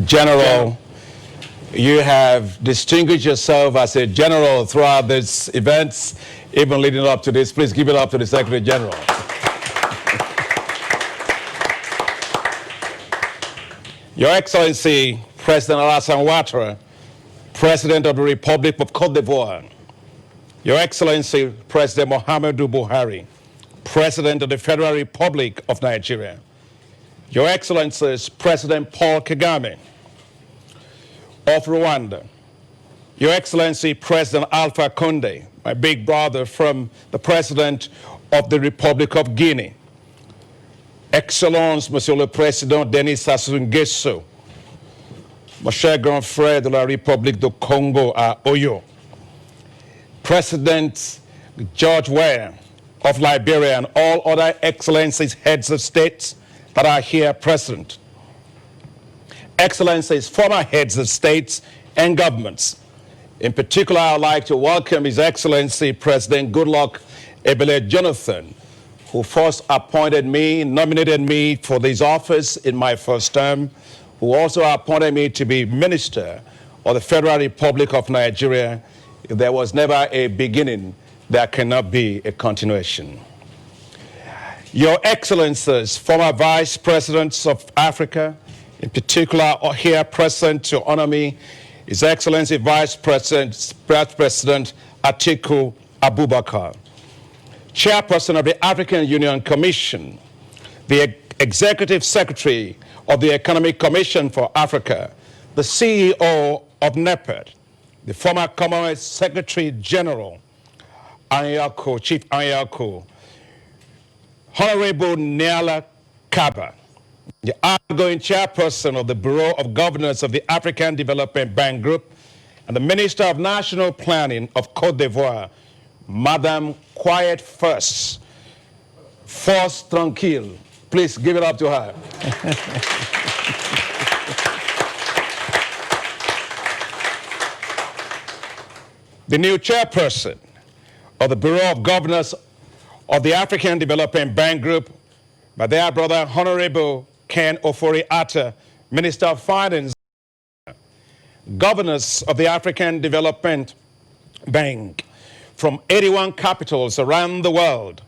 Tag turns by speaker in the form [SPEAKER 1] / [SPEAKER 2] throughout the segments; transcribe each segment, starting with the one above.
[SPEAKER 1] General, you have distinguished yourself as a general throughout these events, even leading up to this. Please give it up to the Secretary General. Your Excellency, President Alassane Ouattara, President of the Republic of Cote d'Ivoire. Your Excellency, President Muhammadu Buhari, President of the Federal Republic of Nigeria. Your Excellencies, President Paul Kagame of Rwanda. Your Excellency, President Alpha Conde, my big brother from the President of the Republic of Guinea. Excellence, Monsieur le Président Denis Sassou Nguesso, mon cher grand frère de la République du Congo à Oyo. President George Weah of Liberia and all other excellencies, heads of states that are here present. Excellencies, former heads of states and governments. In particular, I'd like to welcome His Excellency President Goodluck Ebele Jonathan, who first appointed me, nominated me for this office in my first term, who also appointed me to be Minister of the Federal Republic of Nigeria. If there was never a beginning, there cannot be a continuation. Your Excellencies, former Vice Presidents of Africa, in particular are here present to honor me, His Excellency Vice President Atiku Abubakar, Chairperson of the African Union Commission, the Executive Secretary of the Economic Commission for Africa, the CEO of NEPED, the former Commonwealth Secretary General, Anyako, Chief Anyako, Honorable Niala Kaba, the outgoing chairperson of the Bureau of Governors of the African Development Bank Group, and the Minister of National Planning of Cote d'Ivoire, Madame Quiet First, Force Tranquille. Please give it up to her. The new chairperson of the Bureau of Governors of the African Development Bank Group, my dear brother, Honorable Ken Ofori-Atta, Minister of Finance, governors of the African Development Bank from 81 capitals around the world,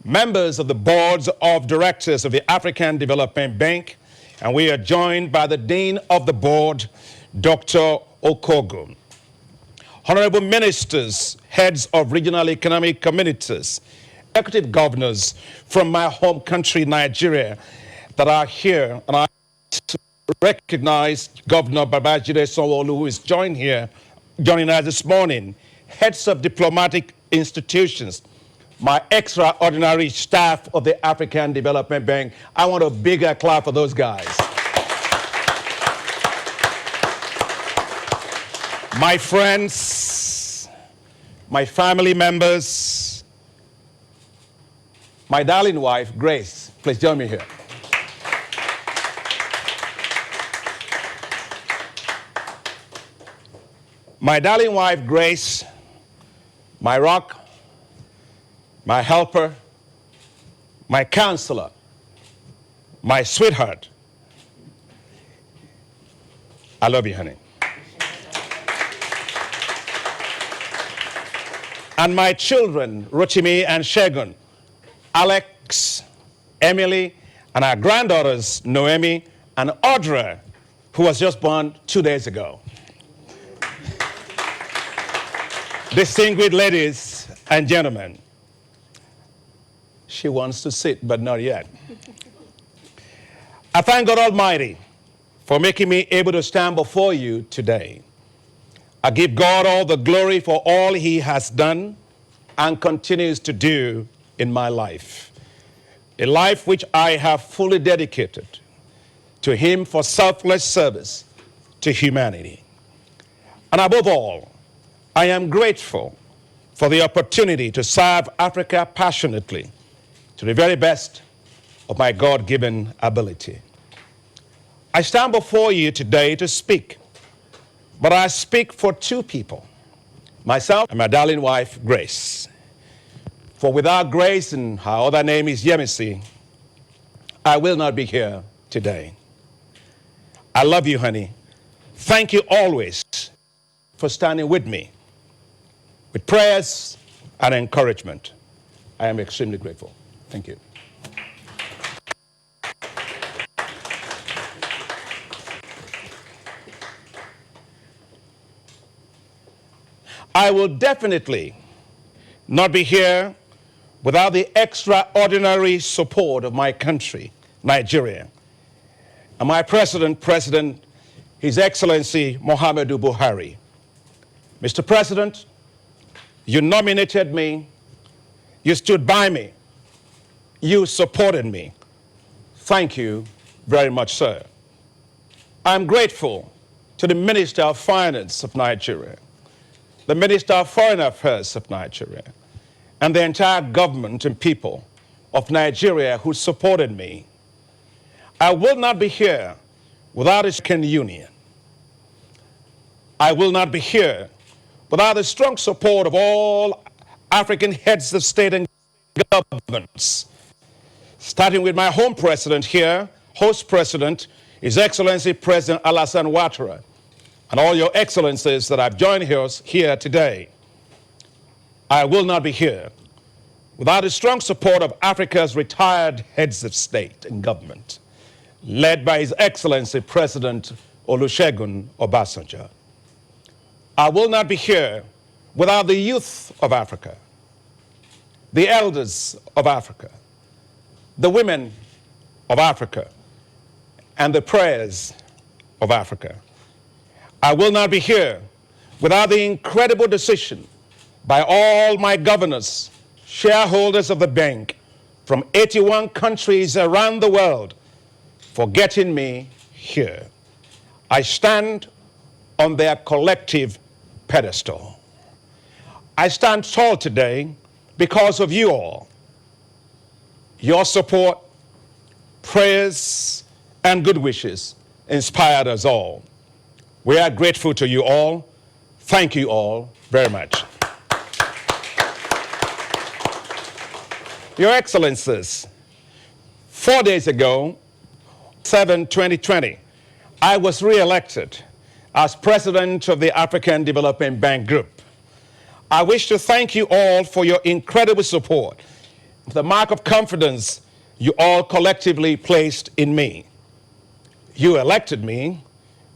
[SPEAKER 1] members of the boards of directors of the African Development Bank, and we are joined by the Dean of the Board, Dr. Okogo. Honorable ministers, heads of regional economic communities, executive governors from my home country, Nigeria, that are here, and I recognize Governor Babajide Sanwo-Olu, who is joining us this morning, heads of diplomatic institutions, my extraordinary staff of the African Development Bank. I want a bigger clap for those guys. My friends, my family members, my darling wife, Grace, please join me here. My darling wife, Grace, my rock, my helper, my counselor, my sweetheart. I love you, honey. And my children, Rochimi and Shegun, Alex, Emily, and our granddaughters, Noemi and Audra, who was just born 2 days ago. Distinguished ladies and gentlemen, she wants to sit, but not yet. I thank God Almighty for making me able to stand before you today. I give God all the glory for all He has done and continues to do in my life. A life which I have fully dedicated to Him for selfless service to humanity. And above all, I am grateful for the opportunity to serve Africa passionately to the very best of my God-given ability. I stand before you today to speak, but I speak for two people, myself and my darling wife, Grace. For without Grace, and her other name is Yemisi, I will not be here today. I love you, honey. Thank you always for standing with me with prayers and encouragement. I am extremely grateful. Thank you. I will definitely not be here without the extraordinary support of my country, Nigeria, and my President, His Excellency Muhammadu Buhari. Mr. President, you nominated me, you stood by me, you supported me. Thank you very much, sir. I'm grateful to the Minister of Finance of Nigeria, the Minister of Foreign Affairs of Nigeria, and the entire government and people of Nigeria who supported me. I will not be here without the African Union. I will not be here without the strong support of all African heads of state and governments, starting with my home president here, host president, His Excellency President Alassane Ouattara, and all your excellencies that have joined us here today. I will not be here without the strong support of Africa's retired heads of state and government, led by His Excellency President Olusegun Obasanjo. I will not be here without the youth of Africa, the elders of Africa, the women of Africa, and the prayers of Africa. I will not be here without the incredible decision by all my governors, shareholders of the bank from 81 countries around the world for getting me here. I stand on their collective pedestal. I stand tall today because of you all. Your support, prayers, and good wishes inspired us all. We are grateful to you all. Thank you all very much. Your Excellencies, 4 days ago, 7/2020, I was re-elected as President of the African Development Bank Group. I wish to thank you all for your incredible support, the mark of confidence you all collectively placed in me. You elected me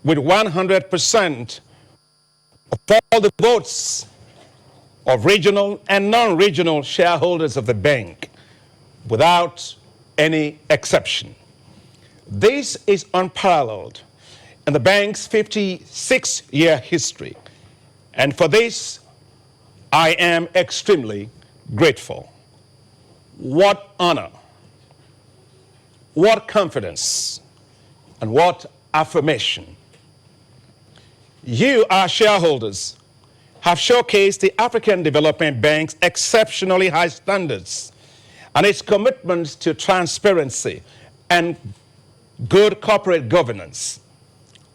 [SPEAKER 1] with 100% of all the votes of regional and non-regional shareholders of the bank, without any exception. This is unparalleled in the bank's 56-year history, and for this, I am extremely grateful. What honor, what confidence, and what affirmation. You, our shareholders, have showcased the African Development Bank's exceptionally high standards and its commitment to transparency and good corporate governance.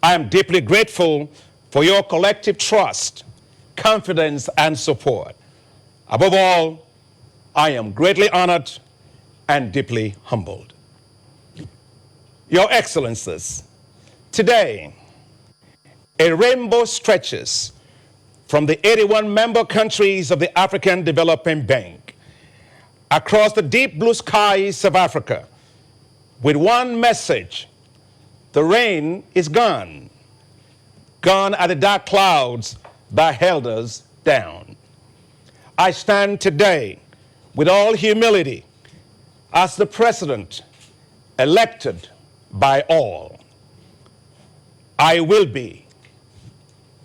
[SPEAKER 1] I am deeply grateful for your collective trust, confidence, and support. Above all, I am greatly honored and deeply humbled. Your Excellencies, today, a rainbow stretches from the 81 member countries of the African Development Bank across the deep blue skies of Africa with one message: the rain is gone. Gone are the dark clouds that held us down. I stand today with all humility as the President elected by all. I will be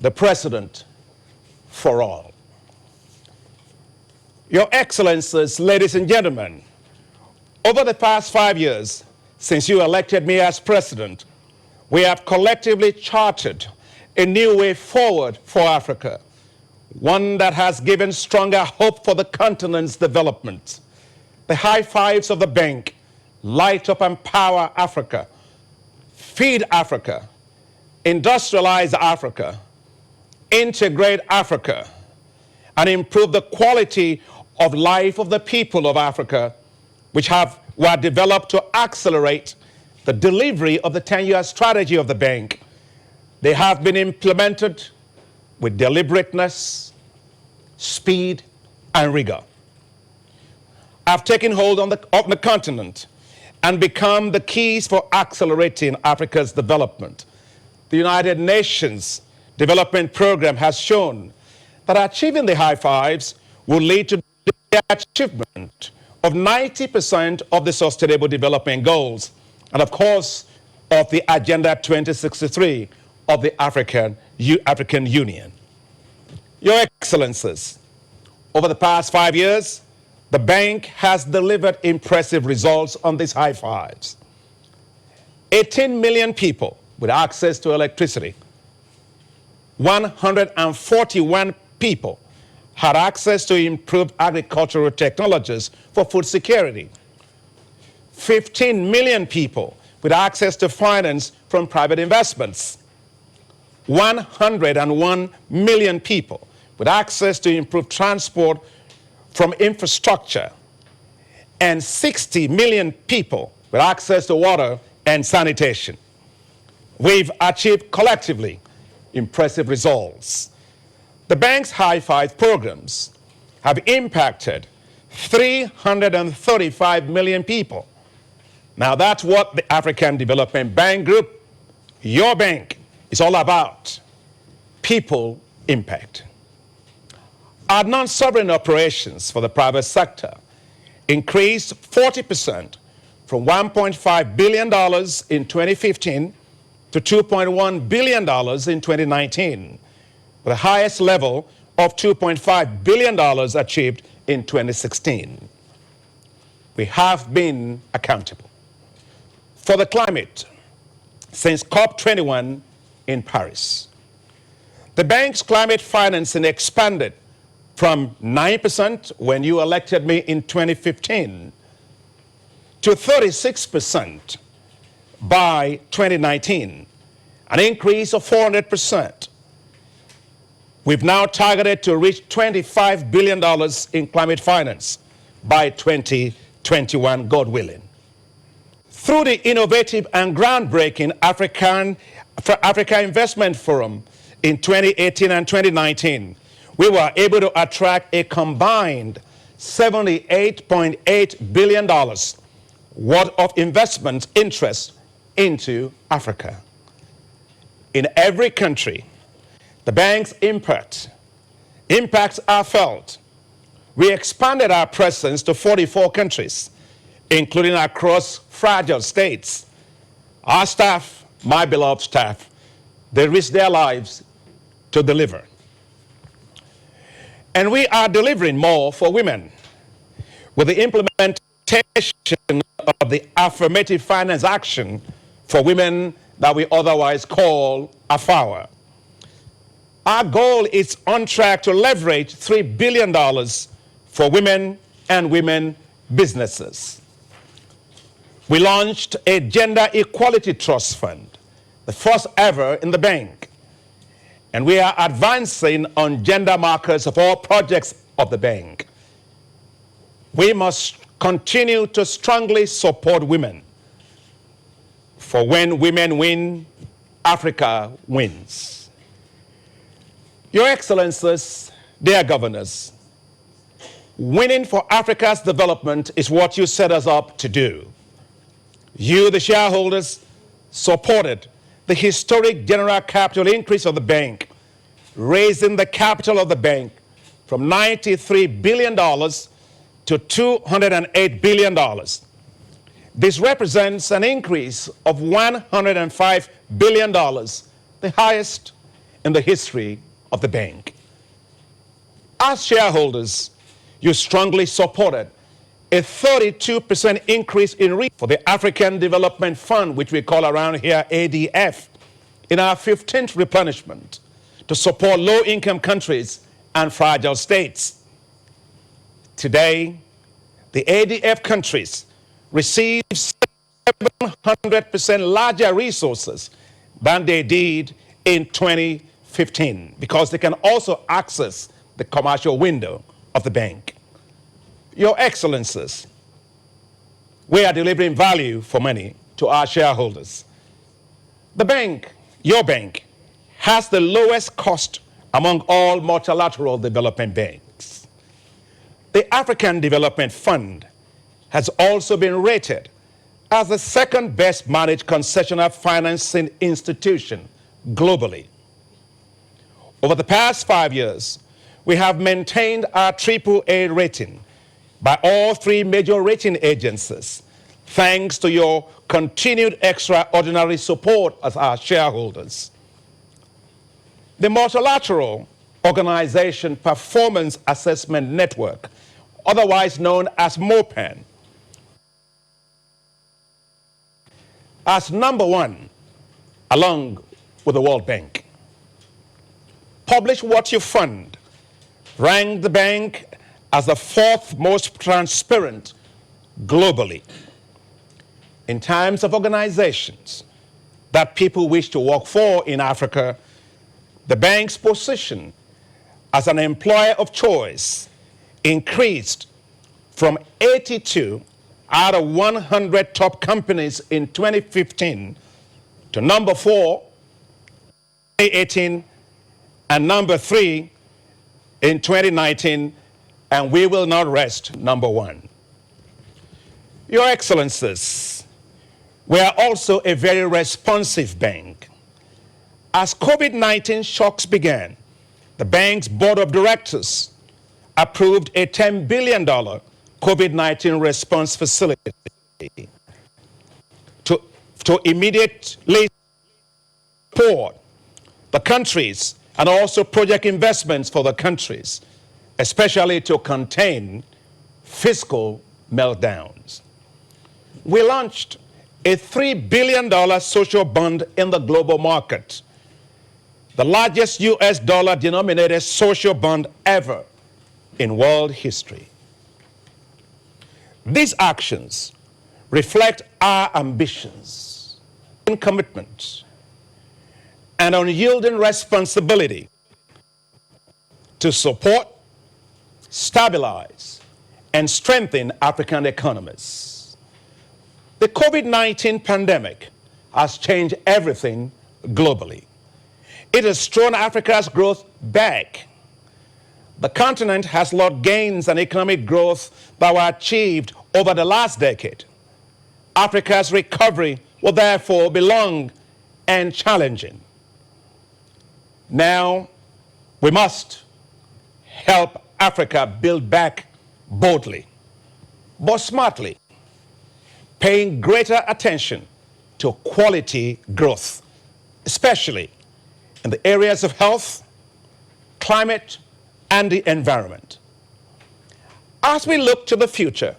[SPEAKER 1] the President for all. Your Excellencies, ladies and gentlemen, over the past 5 years since you elected me as President, we have collectively charted a new way forward for Africa, one that has given stronger hope for the continent's development. The high fives of the bank light up and power Africa, feed Africa, industrialize Africa, integrate Africa, and improve the quality of life of the people of Africa, which were developed to accelerate the delivery of the 10-year strategy of the bank. They have been implemented with deliberateness, speed, and rigor. Have taken hold of the continent and become the keys for accelerating Africa's development. The United Nations Development Program has shown that achieving the high fives will lead to the achievement of 90% of the Sustainable Development Goals, and of course, of the Agenda 2063 of the African Union. Your Excellencies, over the past 5 years, the bank has delivered impressive results on these high fives. 18 million people with access to electricity. 141 people had access to improved agricultural technologies for food security. 15 million people with access to finance from private investments. 101 million people with access to improved transport from infrastructure, and 60 million people with access to water and sanitation. We've achieved collectively impressive results. The bank's High Five programs have impacted 335 million people. Now that's what the African Development Bank Group, your bank, is all about: people impact. Our non-sovereign operations for the private sector increased 40% from $1.5 billion in 2015 to $2.1 billion in 2019, the highest level of $2.5 billion achieved in 2016. We have been accountable for the climate since COP21 in Paris. The bank's climate financing expanded from 9% when you elected me in 2015 to 36% by 2019, an increase of 400%. We've now targeted to reach $25 billion in climate finance by 2021, God willing. Through the innovative and groundbreaking Africa Investment Forum in 2018 and 2019, we were able to attract a combined $78.8 billion worth of investment interest into Africa. In every country, the bank's impacts are felt. We expanded our presence to 44 countries, including across fragile states. Our staff, my beloved staff, they risk their lives to deliver. And we are delivering more for women with the implementation of the Affirmative Finance Action for Women that we otherwise call AFAWA. Our goal is on track to leverage $3 billion for women and women businesses. We launched a Gender Equality Trust Fund, the first ever in the bank. And we are advancing on gender markers of all projects of the bank. We must continue to strongly support women. For when women win, Africa wins. Your Excellencies, dear governors, winning for Africa's development is what you set us up to do. You, the shareholders, supported the historic general capital increase of the bank, raising the capital of the bank from $93 billion to $208 billion. This represents an increase of $105 billion, the highest in the history of the bank. As shareholders, you strongly supported a 32% increase in for the African Development Fund, which we call around here ADF, in our 15th replenishment to support low-income countries and fragile states. Today, the ADF countries receive 700% larger resources than they did in 2015 because they can also access the commercial window of the bank. Your Excellencies, we are delivering value for money to our shareholders. The bank, your bank, has the lowest cost among all multilateral development banks. The African Development Fund has also been rated as the second best managed concessional financing institution globally. Over the past 5 years, we have maintained our AAA rating by all three major rating agencies, thanks to your continued extraordinary support as our shareholders. The Multilateral Organization Performance Assessment Network, otherwise known as MOPAN, as number one along with the World Bank. Publish What You Fund ranked the bank as the fourth most transparent globally. In times of organizations that people wish to work for in Africa, the bank's position as an employer of choice increased from 82 out of 100 top companies in 2015 to number 4 in 2018 and number 3 in 2019, and we will not rest number 1. Your Excellencies, we are also a very responsive bank. As COVID-19 shocks began, the bank's board of directors approved a $10 billion COVID-19 response facility to immediately support the countries and also project investments for the countries, especially to contain fiscal meltdowns. We launched a $3 billion social bond in the global market, the largest US dollar denominated social bond ever in world history. These actions reflect our ambitions and commitments and unyielding responsibility to support, stabilize, and strengthen African economies. The COVID-19 pandemic has changed everything globally. It has thrown Africa's growth back. The continent has lost gains in economic growth that were achieved over the last decade. Africa's recovery will therefore be long and challenging. Now, we must help Africa build back boldly, but smartly, paying greater attention to quality growth, especially in the areas of health, climate, and the environment. As we look to the future,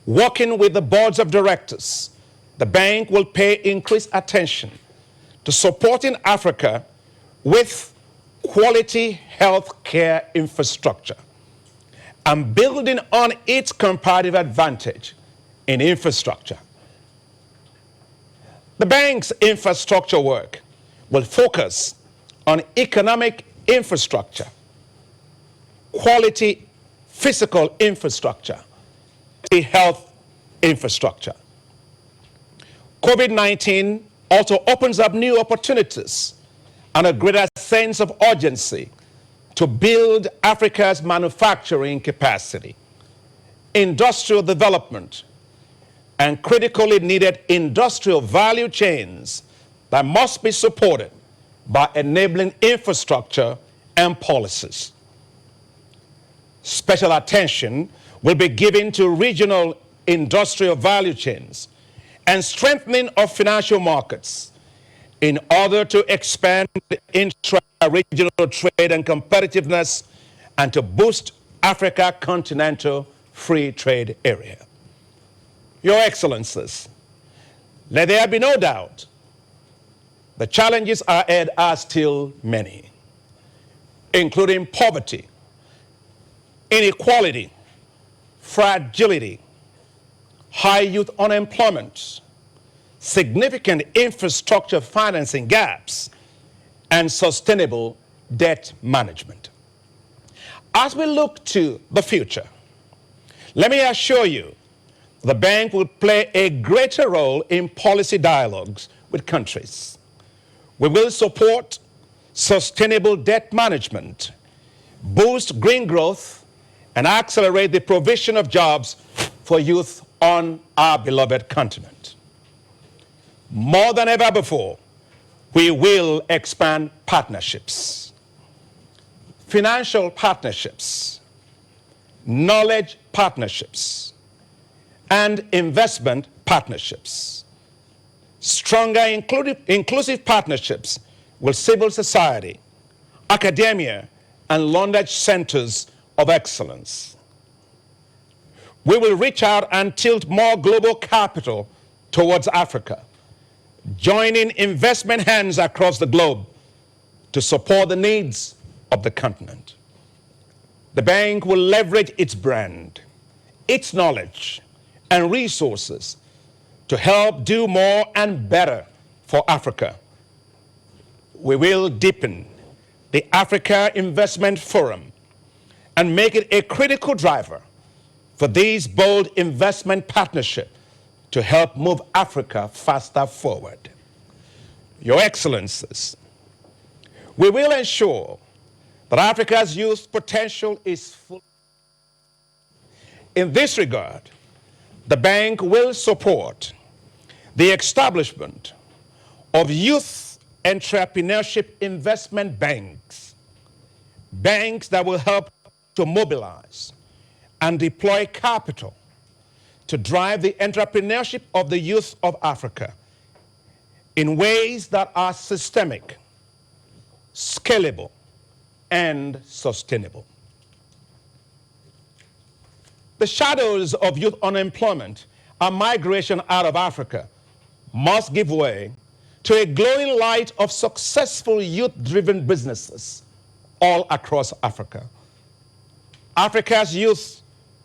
[SPEAKER 1] working with the boards of directors, the bank will pay increased attention to supporting Africa with quality health care infrastructure and building on its comparative advantage in infrastructure. The bank's infrastructure work will focus on economic infrastructure, quality physical infrastructure, and health infrastructure. COVID-19 also opens up new opportunities and a greater sense of urgency to build Africa's manufacturing capacity, industrial development, and critically needed industrial value chains that must be supported by enabling infrastructure and policies. Special attention will be given to regional industrial value chains and strengthening of financial markets in order to expand intra-regional trade and competitiveness and to boost Africa continental free trade area. Your Excellencies, let there be no doubt the challenges ahead are still many, including poverty, inequality, fragility, high youth unemployment, significant infrastructure financing gaps, and sustainable debt management. As we look to the future, let me assure you The bank will play a greater role in policy dialogues with countries. We will support sustainable debt management, boost green growth, and accelerate the provision of jobs for youth on our beloved continent. More than ever before, we will expand partnerships, financial partnerships, knowledge partnerships, and investment partnerships. Stronger inclusive partnerships with civil society, academia, and knowledge centers of excellence. We will reach out and tilt more global capital towards Africa, joining investment hands across the globe to support the needs of the continent. The bank will leverage its brand, its knowledge, and resources to help do more and better for Africa. We will deepen the Africa Investment Forum and make it a critical driver for these bold investment partnerships to help move Africa faster forward. Your Excellencies, we will ensure that Africa's youth potential is full. In this regard, the bank will support the establishment of youth entrepreneurship investment banks, banks that will help to mobilize and deploy capital to drive the entrepreneurship of the youth of Africa in ways that are systemic, scalable, and sustainable. The shadows of youth unemployment and migration out of Africa must give way to a glowing light of successful youth-driven businesses all across Africa. Africa's youth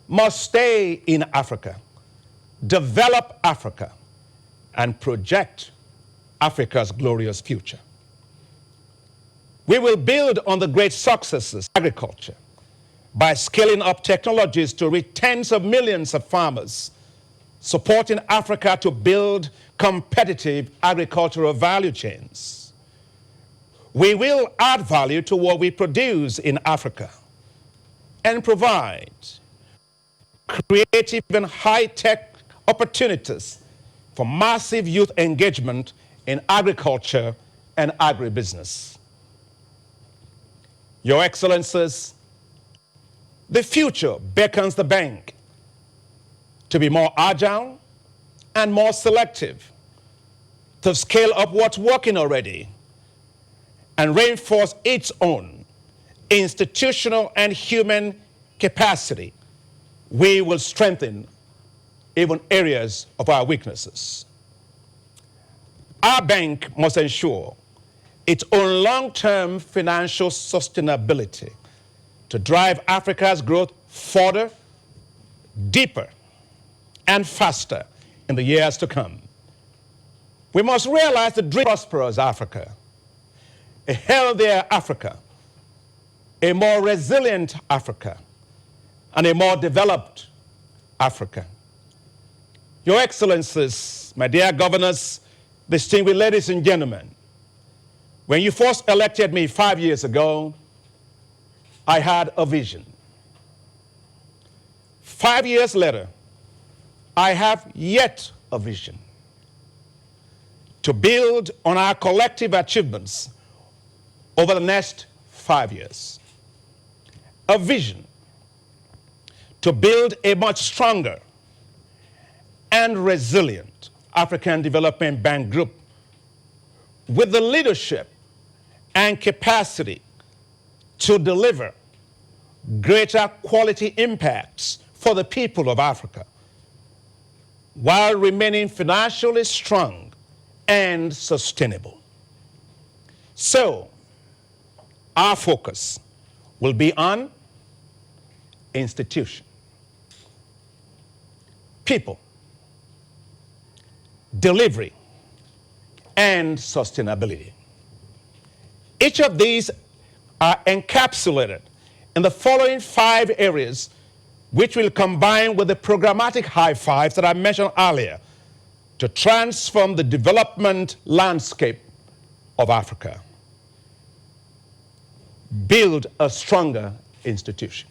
[SPEAKER 1] must stay in Africa, develop Africa, and project Africa's glorious future. We will build on the great successes of agriculture by scaling up technologies to reach tens of millions of farmers, supporting Africa to build competitive agricultural value chains. We will add value to what we produce in Africa and provide creative and high-tech opportunities for massive youth engagement in agriculture and agribusiness. Your Excellencies, the future beckons the bank to be more agile and more selective, to scale up what's working already and reinforce its own institutional and human capacity. We will strengthen even areas of our weaknesses. Our bank must ensure its own long-term financial sustainability to drive Africa's growth further, deeper, and faster in the years to come. We must realize the dream of a prosperous Africa, a healthier Africa, a more resilient Africa, and a more developed Africa. Your Excellencies, my dear governors, distinguished ladies and gentlemen, when you first elected me 5 years ago, I had a vision. 5 years later, I have yet a vision to build on our collective achievements over the next 5 years. A vision to build a much stronger and resilient African Development Bank Group with the leadership and capacity to deliver greater quality impacts for the people of Africa while remaining financially strong and sustainable. So, our focus will be on institution, people, delivery, and sustainability. Each of these are encapsulated in the following 5 areas which will combine with the programmatic high fives that I mentioned earlier to transform the development landscape of Africa. Build a stronger institution.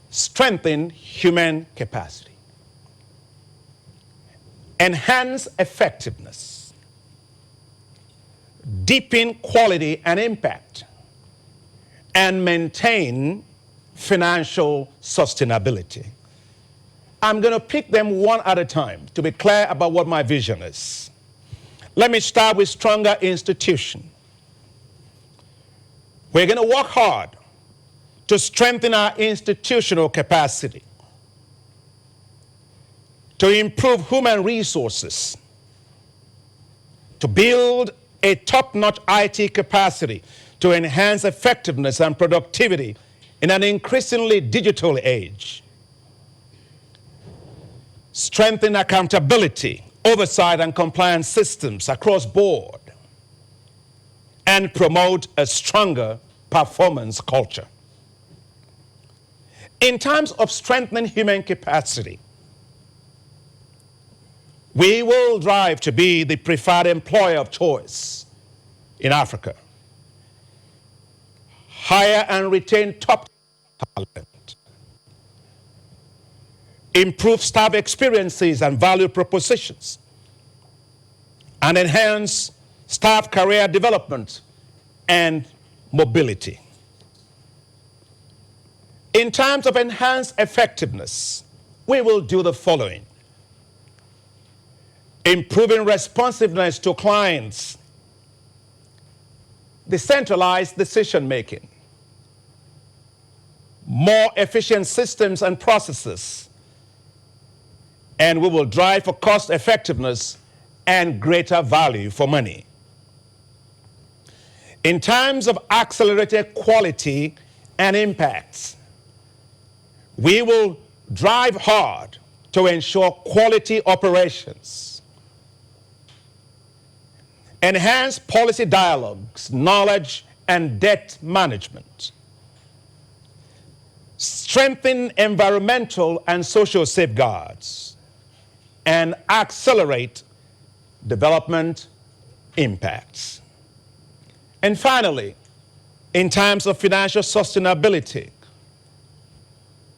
[SPEAKER 1] Strengthen human capacity. Enhance effectiveness. Deepen quality and impact. And maintain financial sustainability. I'm going to pick them one at a time to be clear about what my vision is. Let me start with stronger institution. We're going to work hard to strengthen our institutional capacity, to improve human resources, to build a top-notch IT capacity, to enhance effectiveness and productivity in an increasingly digital age. Strengthen accountability, oversight, and compliance systems across board, and promote a stronger performance culture. In terms of strengthening human capacity, we will drive to be the preferred employer of choice in Africa. Hire and retain top talent. Improve staff experiences and value propositions. And enhance staff career development and mobility. In terms of enhanced effectiveness, we will do the following. Improving responsiveness to clients, decentralized decision making, more efficient systems and processes, and we will drive for cost effectiveness and greater value for money. In terms of accelerated quality and impacts, we will drive hard to ensure quality operations, enhance policy dialogues, knowledge, and debt management, strengthen environmental and social safeguards, and accelerate development impacts. And finally, in terms of financial sustainability,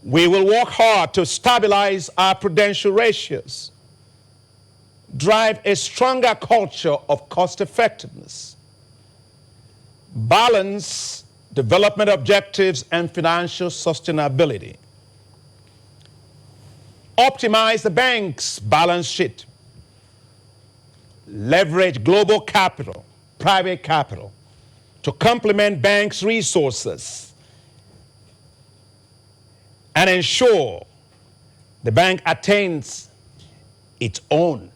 [SPEAKER 1] we will work hard to stabilize our prudential ratios, drive a stronger culture of cost effectiveness, balance development objectives and financial sustainability, optimize the bank's balance sheet, leverage global capital, private capital, to complement banks' resources, and ensure the bank attains its own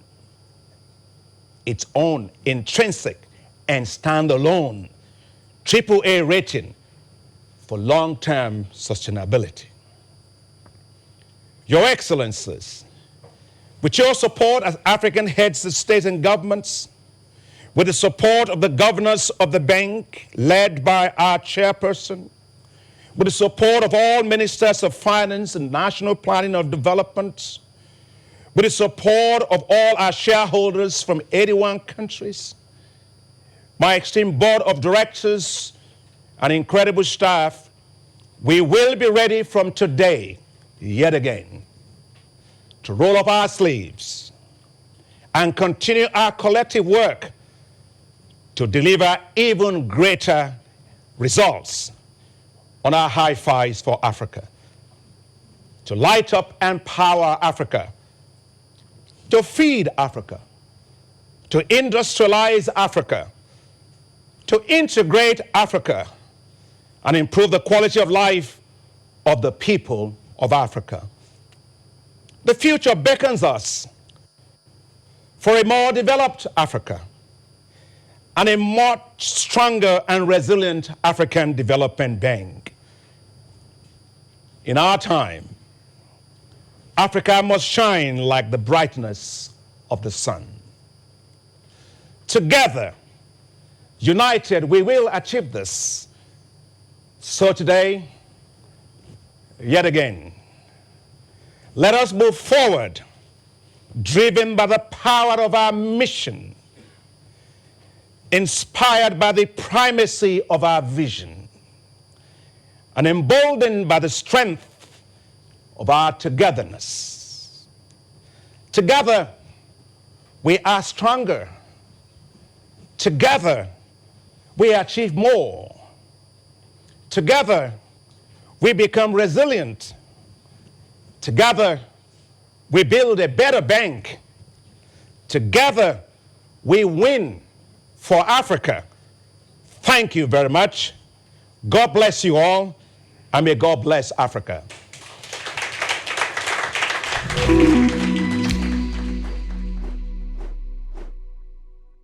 [SPEAKER 1] intrinsic and standalone AAA rating for long-term sustainability. Your Excellencies, with your support as African heads of state and governments, with the support of the governors of the bank led by our chairperson, with the support of all ministers of finance and national planning or development, with the support of all our shareholders from 81 countries, my esteemed board of directors and incredible staff, we will be ready from today, yet again, to roll up our sleeves and continue our collective work to deliver even greater results on our high fives for Africa, to light up and power Africa, to feed Africa, to industrialize Africa, to integrate Africa, and improve the quality of life of the people of Africa. The future beckons us for a more developed Africa and a much stronger and resilient African Development Bank. In our time, Africa must shine like the brightness of the sun. Together, united, we will achieve this. So today, yet again. Let us move forward, driven by the power of our mission, inspired by the primacy of our vision, and emboldened by the strength of our togetherness. Together, we are stronger. Together, we achieve more. Together, we become resilient. Together, we build a better bank. Together, we win for Africa. Thank you very much. God bless you all, and may God bless Africa.